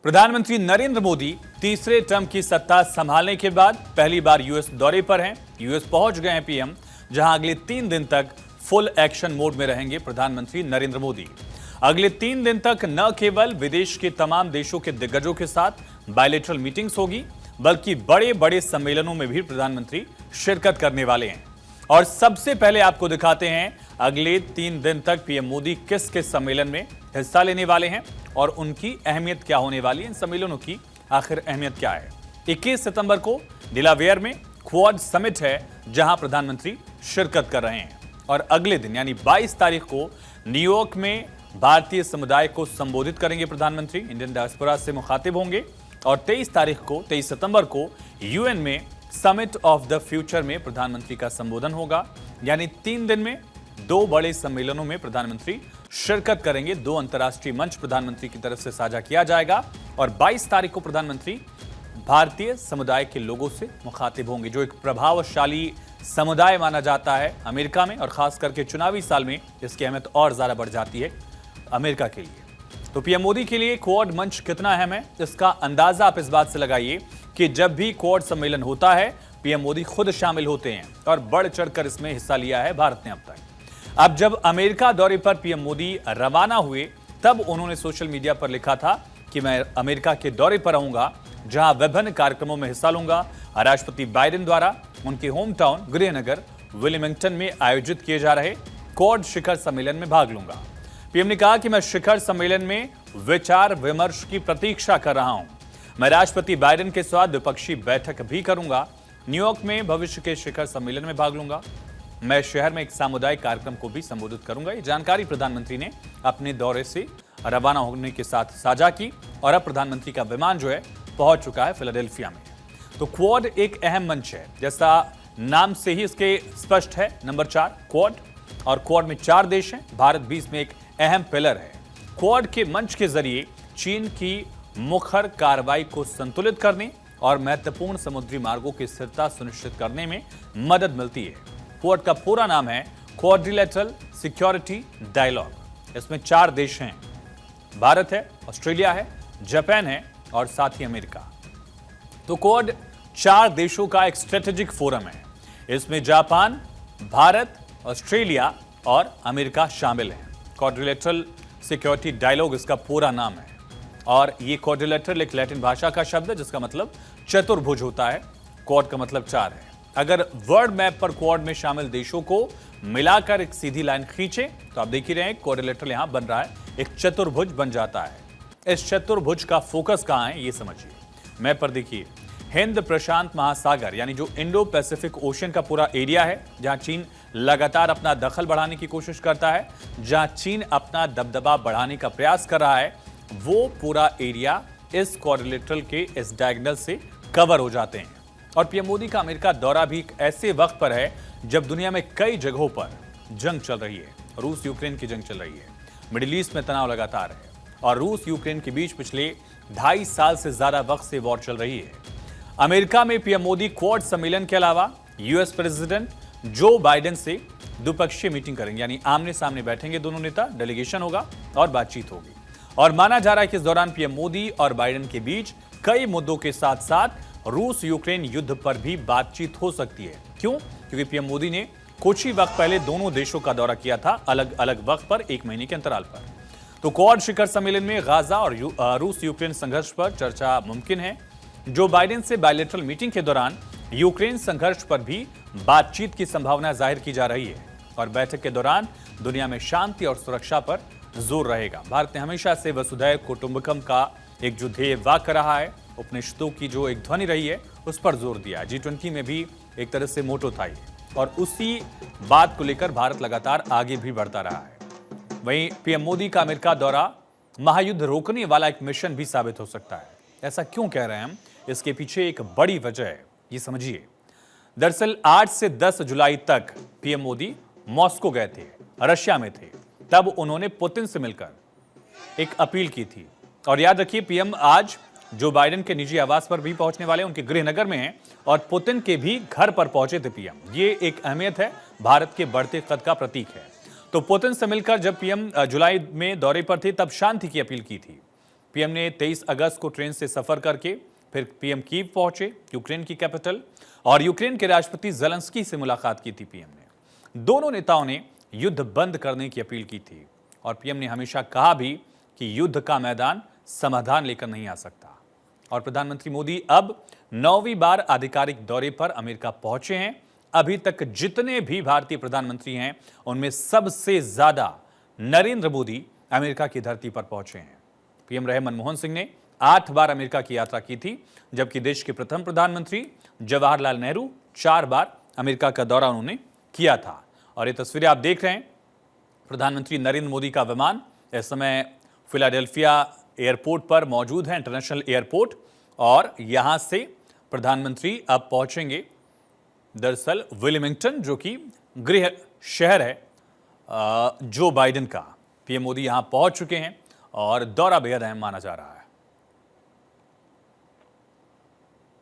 प्रधानमंत्री नरेंद्र मोदी तीसरे टर्म की सत्ता संभालने के बाद पहली बार यूएस दौरे पर हैं। यूएस पहुंच गए हैं पीएम, जहां अगले 3 दिन तक फुल एक्शन मोड में रहेंगे प्रधानमंत्री नरेंद्र मोदी। अगले 3 दिन तक न केवल विदेश के तमाम देशों के दिग्गजों के साथ बायलैटरल मीटिंग्स होगी, बल्कि बड़े बड़े सम्मेलनों में भी प्रधानमंत्री शिरकत करने वाले हैं। और सबसे पहले आपको दिखाते हैं अगले 3 दिन तक पीएम मोदी किस किस सम्मेलन में हिस्सा लेने वाले हैं और उनकी अहमियत क्या होने वाली है। इन सम्मेलनों की आखिर अहमियत क्या है। 21 सितंबर को डेलावेयर में क्वाड समिट है, जहां प्रधानमंत्री शिरकत कर रहे हैं। और अगले दिन यानी 22 तारीख को न्यूयॉर्क में भारतीय समुदाय को संबोधित करेंगे प्रधानमंत्री, इंडियन डायस्पोरा से मुखातिब होंगे। और 23 सितंबर को यूएन में समिट ऑफ द फ्यूचर में प्रधानमंत्री का संबोधन होगा। यानी 3 दिन में 2 बड़े सम्मेलनों में प्रधानमंत्री शिरकत करेंगे। 2 अंतर्राष्ट्रीय मंच प्रधानमंत्री की तरफ से साझा किया जाएगा। और 22 तारीख को प्रधानमंत्री भारतीय समुदाय के लोगों से मुखातिब होंगे, जो एक प्रभावशाली समुदाय माना जाता है अमेरिका में। और खास करके चुनावी साल में इसकी अहमियत और ज्यादा बढ़ जाती है अमेरिका के लिए। तो पीएम मोदी के लिए क्वाड मंच कितना अहम है, इसका अंदाजा आप इस बात से लगाइए कि जब भी क्वाड सम्मेलन होता है, पीएम मोदी खुद शामिल होते हैं और बढ़ चढ़कर इसमें हिस्सा लिया है भारत ने अब तक। अब जब अमेरिका दौरे पर पीएम मोदी रवाना हुए, तब उन्होंने सोशल मीडिया पर लिखा था कि मैं अमेरिका के दौरे पर आऊंगा, जहां विभिन्न कार्यक्रमों में हिस्सा लूंगा। राष्ट्रपति बाइडेन द्वारा उनके होम टाउन गृहनगर विलियमिंगटन में आयोजित किए जा रहे क्वाड शिखर सम्मेलन में भाग लूंगा। पीएम ने कहा कि मैं शिखर सम्मेलन में विचार विमर्श की प्रतीक्षा कर रहा हूं। मैं राष्ट्रपति बाइडेन के साथ द्विपक्षीय बैठक भी करूंगा। न्यूयॉर्क में भविष्य के शिखर सम्मेलन में भाग लूंगा। मैं शहर में एक सामुदायिक कार्यक्रम को भी संबोधित करूंगा। ये जानकारी प्रधानमंत्री ने अपने दौरे से रवाना होने के साथ साझा की। और अब प्रधानमंत्री का विमान जो है पहुंच चुका है फिलाडेल्फिया में। तो क्वाड एक अहम मंच है, जैसा नाम से ही इसके स्पष्ट है। नंबर 4 क्वाड, और क्वाड में 4 देश हैं, भारत भी इसमें एक अहम पिलर है। क्वाड के मंच के जरिए चीन की मुखर कार्रवाई को संतुलित करने और महत्वपूर्ण समुद्री मार्गों की स्थिरता सुनिश्चित करने में मदद मिलती है। क्वाड का पूरा नाम है क्वाड्रिलेटरल सिक्योरिटी डायलॉग। इसमें 4 देश हैं, भारत है, ऑस्ट्रेलिया है, जापान है और साथ ही अमेरिका। तो क्वाड 4 देशों का एक स्ट्रेटेजिक फोरम है। इसमें जापान, भारत, ऑस्ट्रेलिया और अमेरिका शामिल हैं। क्वाड्रिलेटरल सिक्योरिटी डायलॉग इसका पूरा नाम है। और ये क्वाड्रिलेटरल एक लैटिन भाषा का शब्द है, जिसका मतलब चतुर्भुज होता है। क्वाड का मतलब 4 है। अगर वर्ल्ड मैप पर क्वाड में शामिल देशों को मिलाकर एक सीधी लाइन खींचे, तो आप देख ही रहे हैं क्वाड्रिलेटरल यहां बन रहा है, एक चतुर्भुज बन जाता है। इस चतुर्भुज का फोकस कहां है, ये समझिए। मैप पर देखिए, हिंद प्रशांत महासागर यानी जो इंडो पैसिफिक ओशन का पूरा एरिया है, जहां चीन लगातार अपना दखल बढ़ाने की कोशिश करता है, जहां चीन अपना दबदबा बढ़ाने का प्रयास कर रहा है, वो पूरा एरिया इस क्वाड्रिलेटरल के इस डायगोनल से कवर हो जाते हैं। और पीएम मोदी का अमेरिका दौरा भी एक ऐसे वक्त पर है जब दुनिया में कई जगहों पर जंग चल रही है। रूस यूक्रेन की जंग चल रही है, मिडिल ईस्ट में तनाव लगातार है, और रूस यूक्रेन के बीच पिछले 2.5 साल से ज्यादा वक्त से वॉर चल रही है। अमेरिका में पीएम मोदी क्वाड सम्मेलन के अलावा यूएस प्रेसिडेंट जो बाइडेन से द्विपक्षीय मीटिंग करेंगे, यानी आमने सामने बैठेंगे दोनों नेता, डेलीगेशन होगा और बातचीत होगी। और माना जा रहा है कि इस दौरान पीएम मोदी और बाइडेन के बीच कई मुद्दों के साथ साथ रूस यूक्रेन युद्ध पर भी बातचीत हो सकती है। क्यों? क्योंकि पीएम मोदी ने कुछ ही वक्त पहले दोनों देशों का दौरा किया था, अलग अलग वक्त पर, 1 महीने के अंतराल पर। तो क्वाड शिखर सम्मेलन में गाजा और रूस यूक्रेन संघर्ष पर चर्चा मुमकिन है। जो बाइडेन से बायलैटरल मीटिंग के दौरान यूक्रेन संघर्ष पर भी बातचीत की संभावना जाहिर की जा रही है। और बैठक के दौरान दुनिया में शांति और सुरक्षा पर जोर रहेगा। भारत ने हमेशा से वसुधैव कुटुंबकम का एक जो ध्येय वाक्य रहा है, उपनिषदों की जो एक ध्वनि रही है, उस पर जोर दिया। G20 में भी एक तरह से मोटो था ये, और उसी बात को लेकर भारत लगातार आगे भी बढ़ता रहा है। वहीं पीएम मोदी का अमेरिका दौरा महायुद्ध रोकने वाला एक मिशन भी साबित हो सकता है। ऐसा क्यों कह रहे हैं हम? इसके पीछे एक बड़ी वजह है, ये समझिए। दरअसल 8 से 10 जुलाई तक पीएम मोदी मॉस्को गए थे, रशिया में थे। तब उन्होंने पुतिन से मिलकर एक अपील की थी। और याद रखिए, पीएम आज जो बाइडेन के निजी आवास पर भी पहुंचने वाले, उनके गृहनगर में हैं, और पुतिन के भी घर पर पहुंचे थे पीएम। ये एक अहमियत है, भारत के बढ़ते कद का प्रतीक है। तो पुतिन से मिलकर जब पीएम जुलाई में दौरे पर थे, तब शांति की अपील की थी। पीएम ने 23 अगस्त को ट्रेन से सफर करके फिर पीएम कीव पहुंचे, यूक्रेन की कैपिटल, और यूक्रेन के राष्ट्रपति ज़ेलेंस्की से मुलाकात की थी पीएम ने। दोनों नेताओं ने युद्ध बंद करने की अपील की थी और पीएम ने हमेशा कहा भी कि युद्ध का मैदान समाधान लेकर नहीं आ सकता। और प्रधानमंत्री मोदी अब 9वीं बार आधिकारिक दौरे पर अमेरिका पहुंचे हैं। अभी तक जितने भी भारतीय प्रधानमंत्री हैं उनमें सबसे ज्यादा नरेंद्र मोदी अमेरिका की धरती पर पहुंचे हैं। पीएम रहे मनमोहन सिंह ने 8 बार अमेरिका की यात्रा की थी, जबकि देश के प्रथम प्रधानमंत्री जवाहरलाल नेहरू 4 बार अमेरिका का दौरा उन्होंने किया था। और ये तस्वीरें आप देख रहे हैं, प्रधानमंत्री नरेंद्र मोदी का विमान इस समय फिलाडेल्फिया एयरपोर्ट पर मौजूद है, इंटरनेशनल एयरपोर्ट, और यहां से प्रधानमंत्री अब पहुंचेंगे दरअसल विलिंगटन, जो कि गृह शहर है जो बाइडेन का। पीएम मोदी यहां पहुंच चुके हैं और दौरा बेहद अहम माना जा रहा है।